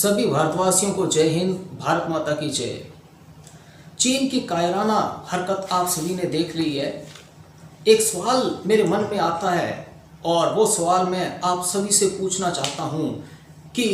सभी भारतवासियों को जय हिंद, भारत माता की जय। चीन की कायराना हरकत आप सभी ने देख ली है। एक सवाल मेरे मन में आता है और वो सवाल मैं आप सभी से पूछना चाहता हूँ कि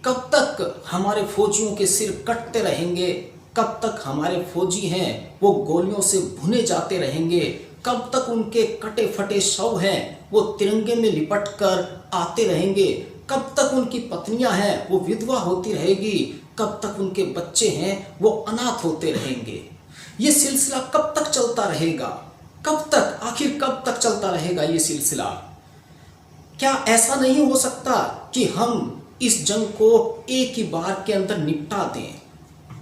कब तक हमारे फौजियों के सिर कटते रहेंगे, कब तक हमारे फौजी हैं वो गोलियों से भुने जाते रहेंगे, कब तक उनके कटे फटे शव हैं वो तिरंगे में लिपट कर आते रहेंगे, कब तक उनकी पत्नियां हैं वो विधवा होती रहेगी, कब तक उनके बच्चे हैं वो अनाथ होते रहेंगे। ये सिलसिला कब तक चलता रहेगा? कब तक, आखिर कब तक चलता रहेगा ये सिलसिला? क्या ऐसा नहीं हो सकता कि हम इस जंग को एक ही बार के अंदर निपटा दें?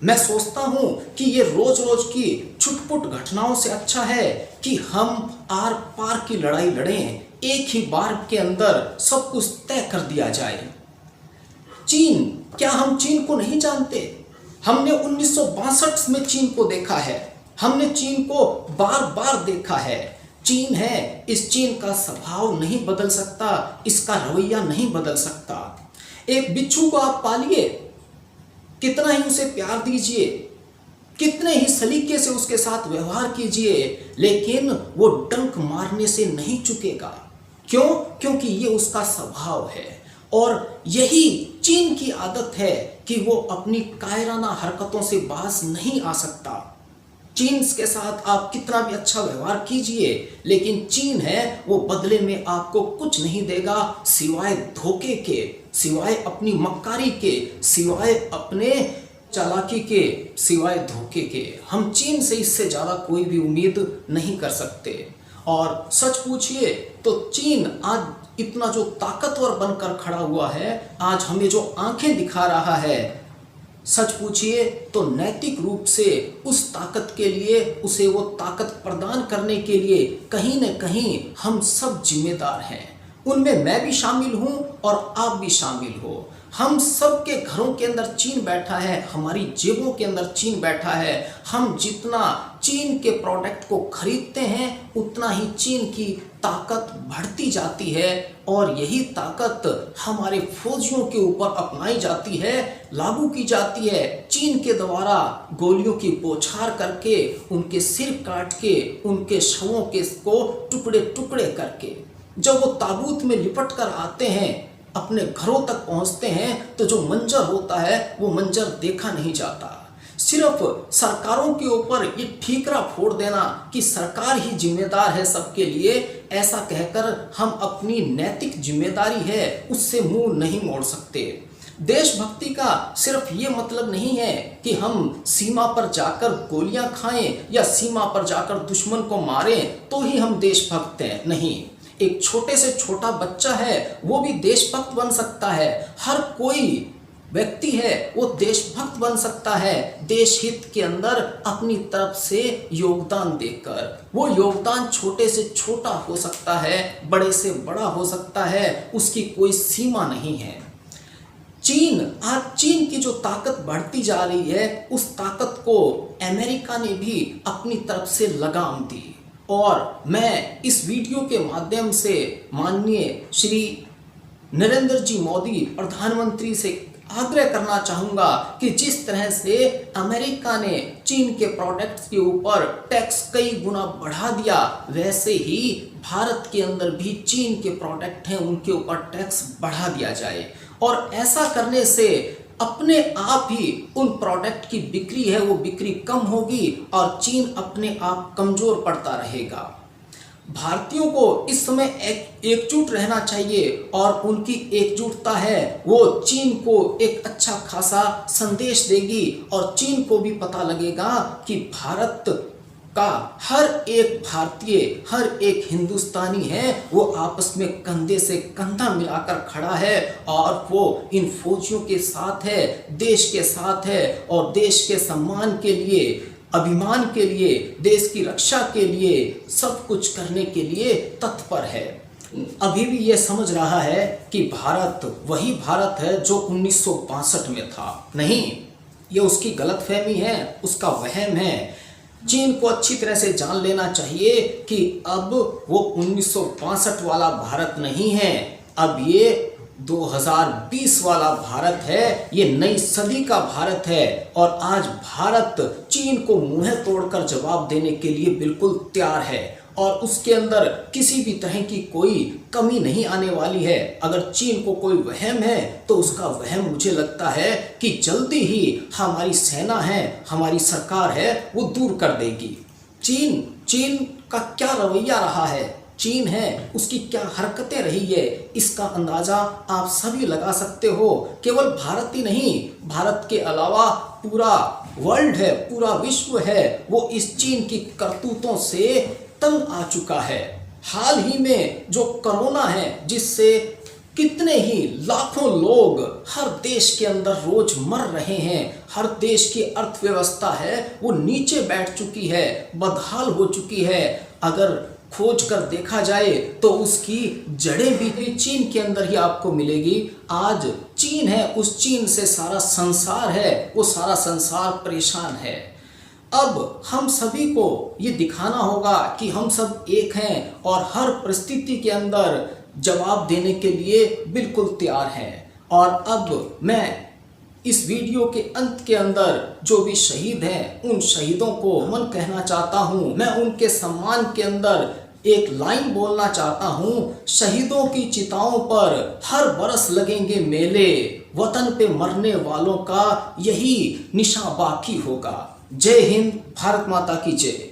मैं सोचता हूं कि ये रोज रोज की छुटपुट घटनाओं से अच्छा है कि हम आर पार की लड़ाई लड़ें, एक ही बार के अंदर सब कुछ तय कर दिया जाए। चीन, क्या हम चीन को नहीं जानते? हमने 1962 में चीन को देखा है, हमने चीन को बार बार देखा है। चीन है, इस चीन का स्वभाव नहीं बदल सकता, इसका रवैया नहीं बदल सकता। एक बिच्छू को आप पालिए, कितना ही उसे प्यार दीजिए, कितने ही सलीके से उसके साथ व्यवहार कीजिए, लेकिन वो डंक मारने से नहीं चुकेगा। क्यों? क्योंकि ये उसका स्वभाव है। और यही चीन की आदत है कि वो अपनी कायराना हरकतों से बाज नहीं आ सकता। चीन के साथ आप कितना भी अच्छा व्यवहार कीजिए, लेकिन चीन है वो बदले में आपको कुछ नहीं देगा सिवाय धोखे के, सिवाय अपनी मक्कारी के, सिवाय अपने चालाकी के, सिवाय धोखे के। हम चीन से इससे ज़्यादा कोई भी उम्मीद नहीं कर सकते। और सच पूछिए तो चीन आज इतना जो ताकतवर बनकर खड़ा हुआ है, आज हमें जो आंखें दिखा रहा है, सच पूछिए तो नैतिक रूप से उस ताकत के लिए, उसे वो ताकत प्रदान करने के लिए कहीं न कहीं हम सब जिम्मेदार हैं। उनमें मैं भी शामिल हूं और आप भी शामिल हो। हम सब के घरों के अंदर चीन बैठा है, हमारी जेबों के अंदर चीन बैठा है। हम जितना चीन के प्रोडक्ट को खरीदते हैं उतना ही चीन की ताकत बढ़ती जाती है और यही ताकत हमारे फौजियों के ऊपर अपनाई जाती है, लागू की जाती है। चीन के द्वारा गोलियों की बौछार करके, उनके सिर काट के, उनके शवों के को टुकड़े टुकड़े करके जब वो ताबूत में लिपट कर आते हैं, अपने घरों तक पहुंचते हैं, तो जो मंजर होता है वो मंजर देखा नहीं जाता। सिर्फ सरकारों के ऊपर ये ठीकरा फोड़ देना कि सरकार ही जिम्मेदार है सबके लिए, ऐसा कहकर हम अपनी नैतिक जिम्मेदारी है उससे मुंह नहीं मोड़ सकते। देशभक्ति का सिर्फ ये मतलब नहीं है कि हम सीमा पर जाकर गोलियां खाएं या सीमा पर जाकर दुश्मन को मारें तो ही हम देशभक्त हैं। नहीं, एक छोटे से छोटा बच्चा है वो भी देशभक्त बन सकता है। हर कोई व्यक्ति है वो देशभक्त बन सकता है, देश हित के अंदर अपनी तरफ से योगदान देकर। वो योगदान छोटे से छोटा हो सकता है, बड़े से बड़ा हो सकता है, उसकी कोई सीमा नहीं है। आज चीन की जो ताकत बढ़ती जा रही है, उस ताकत को अमेरिका ने भी अपनी तरफ से लगाम दी। और मैं इस वीडियो के माध्यम से माननीय श्री नरेंद्र जी मोदी प्रधानमंत्री से आग्रह करना चाहूँगा कि जिस तरह से अमेरिका ने चीन के प्रोडक्ट्स के ऊपर टैक्स कई गुना बढ़ा दिया, वैसे ही भारत के अंदर भी चीन के प्रोडक्ट हैं उनके ऊपर टैक्स बढ़ा दिया जाए। और ऐसा करने से अपने आप ही उन प्रोडक्ट की बिक्री है वो बिक्री कम होगी और चीन अपने आप कमजोर पड़ता रहेगा। भारतीयों को इस समय एकजुट रहना चाहिए और उनकी एकजुटता है वो चीन को एक अच्छा खासा संदेश देगी और चीन को भी पता लगेगा कि भारत का हर एक भारतीय, हर एक हिंदुस्तानी है वो आपस में कंधे से कंधा मिलाकर खड़ा है और वो इन फौजियों के साथ है, देश के साथ है और देश के सम्मान के लिए, अभिमान के लिए, देश की रक्षा के लिए, सब कुछ करने के लिए तत्पर है। अभी भी ये समझ रहा है कि भारत वही भारत है जो 1962 में था। नहीं, ये उसकी गलतफहमी है, उसका वहम है। चीन को अच्छी तरह से जान लेना चाहिए कि अब वो 1962 वाला भारत नहीं है, अब ये 2020 वाला भारत है, ये नई सदी का भारत है और आज भारत चीन को मुंह तोड़कर जवाब देने के लिए बिल्कुल तैयार है और उसके अंदर किसी भी तरह की कोई कमी नहीं आने वाली है। अगर चीन को कोई वहम है तो उसका वहम मुझे लगता है कि जल्दी ही हमारी सेना है, हमारी सरकार है, वो दूर कर देगी। चीन का क्या रवैया रहा है, चीन है उसकी क्या हरकतें रही है, इसका अंदाजा आप सभी लगा सकते हो। केवल भारत ही नहीं, भारत के अलावा पूरा वर्ल्ड है, पूरा विश्व है, वो इस चीन की करतूतों से तंग आ चुका है। हाल ही में जो कोरोना है, जिससे कितने ही लाखों लोग हर देश के अंदर रोज मर रहे हैं, हर देश की अर्थव्यवस्था है वो नीचे बैठ चुकी है, बदहाल हो चुकी है। अगर खोज कर देखा जाए तो उसकी जड़ें भी चीन के अंदर ही आपको मिलेगी। आज चीन है, उस चीन से सारा संसार है, वो सारा संसार परेशान है। अब हम सभी को ये दिखाना होगा कि हम सब एक हैं और हर परिस्थिति के अंदर जवाब देने के लिए बिल्कुल तैयार हैं। और अब मैं इस वीडियो के अंत के अंदर जो भी शहीद हैं, उन शहीदों को नमन कहना चाहता हूं। मैं उनके सम्मान के अंदर एक लाइन बोलना चाहता हूं, शहीदों की चिताओं पर हर बरस लगेंगे मेले, वतन पे मरने वालों का यही निशान बाकी होगा। जय हिंद, भारत माता की जय।